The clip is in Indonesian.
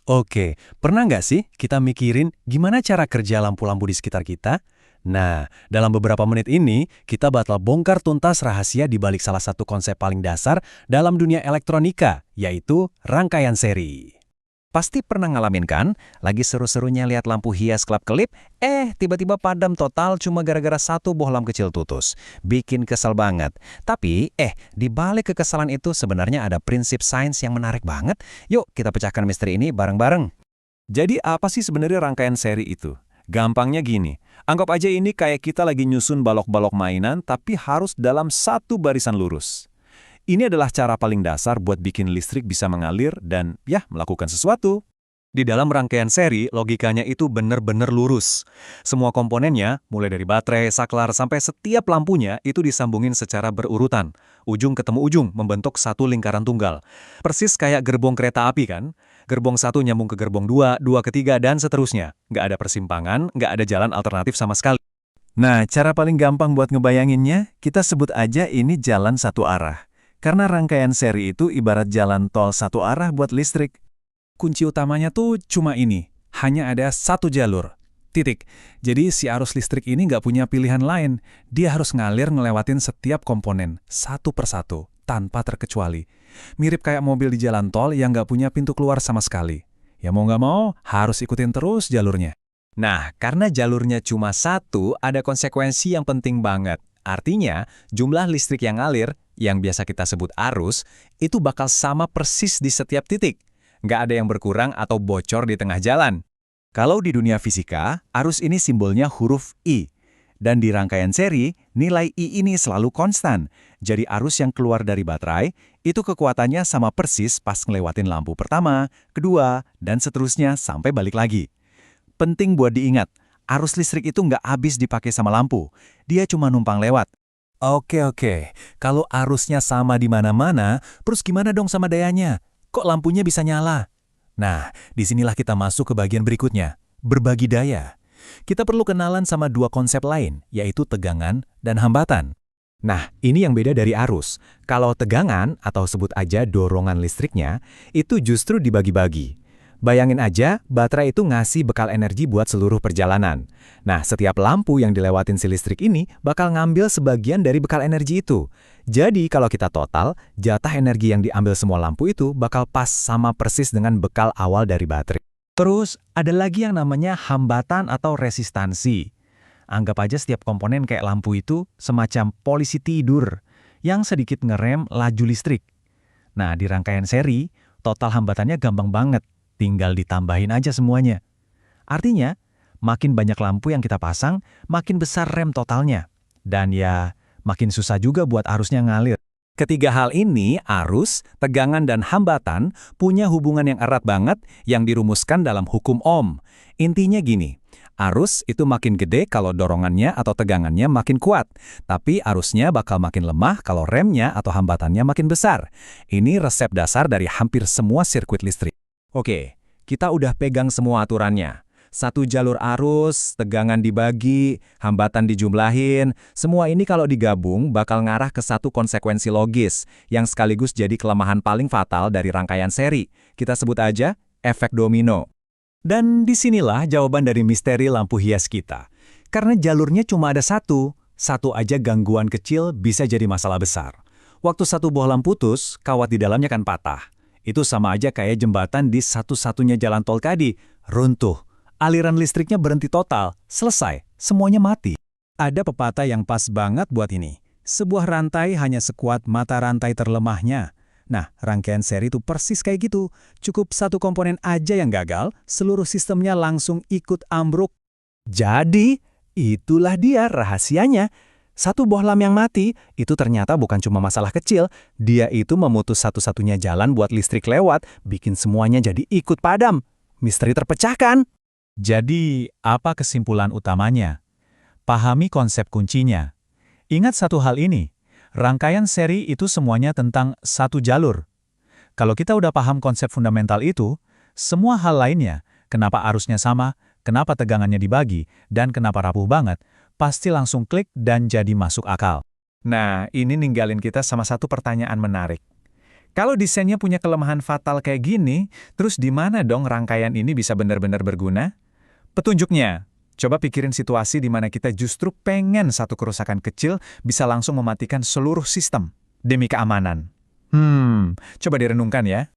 Oke, pernah nggak sih kita mikirin gimana cara kerja lampu-lampu di sekitar kita? Nah, dalam beberapa menit ini, kita bakal bongkar tuntas rahasia di balik salah satu konsep paling dasar dalam dunia elektronika, yaitu rangkaian seri. Pasti pernah ngalamin kan? Lagi seru-serunya lihat lampu hias kelap-kelip, tiba-tiba padam total cuma gara-gara satu bohlam kecil tutus. Bikin kesel banget. Tapi, di balik kekesalan itu sebenarnya ada prinsip sains yang menarik banget. Yuk, kita pecahkan misteri ini bareng-bareng. Jadi apa sih sebenarnya rangkaian seri itu? Gampangnya gini, anggap aja ini kayak kita lagi nyusun balok-balok mainan tapi harus dalam satu barisan lurus. Ini adalah cara paling dasar buat bikin listrik bisa mengalir dan melakukan sesuatu. Di dalam rangkaian seri, logikanya itu benar-benar lurus. Semua komponennya, mulai dari baterai, saklar, sampai setiap lampunya itu disambungin secara berurutan. Ujung ketemu ujung, membentuk satu lingkaran tunggal. Persis kayak gerbong kereta api kan? Gerbong satu nyambung ke gerbong dua, dua ke tiga, dan seterusnya. Nggak ada persimpangan, nggak ada jalan alternatif sama sekali. Nah, cara paling gampang buat ngebayanginnya, kita sebut aja ini jalan satu arah. Karena rangkaian seri itu ibarat jalan tol satu arah buat listrik. Kunci utamanya tuh cuma ini, hanya ada satu jalur. Titik. Jadi si arus listrik ini nggak punya pilihan lain. Dia harus ngalir ngelewatin setiap komponen, satu persatu, tanpa terkecuali. Mirip kayak mobil di jalan tol yang nggak punya pintu keluar sama sekali. Ya mau nggak mau, harus ikutin terus jalurnya. Nah, karena jalurnya cuma satu, ada konsekuensi yang penting banget. Artinya, jumlah listrik yang ngalir, yang biasa kita sebut arus, itu bakal sama persis di setiap titik. Nggak ada yang berkurang atau bocor di tengah jalan. Kalau di dunia fisika, arus ini simbolnya huruf I. Dan di rangkaian seri, nilai I ini selalu konstan. Jadi arus yang keluar dari baterai, itu kekuatannya sama persis pas ngelewatin lampu pertama, kedua, dan seterusnya sampai balik lagi. Penting buat diingat, arus listrik itu nggak habis dipakai sama lampu. Dia cuma numpang lewat. Oke. Kalau arusnya sama di mana-mana, terus gimana dong sama dayanya? Kok lampunya bisa nyala? Nah, disinilah kita masuk ke bagian berikutnya, berbagi daya. Kita perlu kenalan sama dua konsep lain, yaitu tegangan dan hambatan. Nah, ini yang beda dari arus. Kalau tegangan, atau sebut aja dorongan listriknya, itu justru dibagi-bagi. Bayangin aja, baterai itu ngasih bekal energi buat seluruh perjalanan. Nah, setiap lampu yang dilewatin si listrik ini bakal ngambil sebagian dari bekal energi itu. Jadi, kalau kita total, jatah energi yang diambil semua lampu itu bakal pas sama persis dengan bekal awal dari baterai. Terus, ada lagi yang namanya hambatan atau resistansi. Anggap aja setiap komponen kayak lampu itu semacam polisi tidur yang sedikit ngerem laju listrik. Nah, di rangkaian seri, total hambatannya gampang banget. Tinggal ditambahin aja semuanya. Artinya, makin banyak lampu yang kita pasang, makin besar rem totalnya. Dan makin susah juga buat arusnya ngalir. Ketiga hal ini, arus, tegangan, dan hambatan, punya hubungan yang erat banget yang dirumuskan dalam hukum Ohm. Intinya gini, arus itu makin gede kalau dorongannya atau tegangannya makin kuat, tapi arusnya bakal makin lemah kalau remnya atau hambatannya makin besar. Ini resep dasar dari hampir semua sirkuit listrik. Oke, kita udah pegang semua aturannya. Satu jalur arus, tegangan dibagi, hambatan dijumlahin. Semua ini kalau digabung bakal ngarah ke satu konsekuensi logis yang sekaligus jadi kelemahan paling fatal dari rangkaian seri. Kita sebut aja efek domino. Dan disinilah jawaban dari misteri lampu hias kita. Karena jalurnya cuma ada satu aja gangguan kecil bisa jadi masalah besar. Waktu satu bohlam putus, kawat di dalamnya kan patah. Itu sama aja kayak jembatan di satu-satunya jalan tol tadi, runtuh. Aliran listriknya berhenti total, selesai, semuanya mati. Ada pepatah yang pas banget buat ini. Sebuah rantai hanya sekuat mata rantai terlemahnya. Nah, rangkaian seri itu persis kayak gitu. Cukup satu komponen aja yang gagal, seluruh sistemnya langsung ikut ambruk. Jadi, itulah dia rahasianya. Satu bohlam yang mati, itu ternyata bukan cuma masalah kecil. Dia itu memutus satu-satunya jalan buat listrik lewat, bikin semuanya jadi ikut padam. Misteri terpecahkan. Jadi, apa kesimpulan utamanya? Pahami konsep kuncinya. Ingat satu hal ini, rangkaian seri itu semuanya tentang satu jalur. Kalau kita udah paham konsep fundamental itu, semua hal lainnya, kenapa arusnya sama, kenapa tegangannya dibagi, dan kenapa rapuh banget, pasti langsung klik dan jadi masuk akal. Nah, ini ninggalin kita sama satu pertanyaan menarik. Kalau desainnya punya kelemahan fatal kayak gini, terus di mana dong rangkaian ini bisa benar-benar berguna? Petunjuknya, coba pikirin situasi di mana kita justru pengen satu kerusakan kecil bisa langsung mematikan seluruh sistem demi keamanan. Coba direnungkan ya.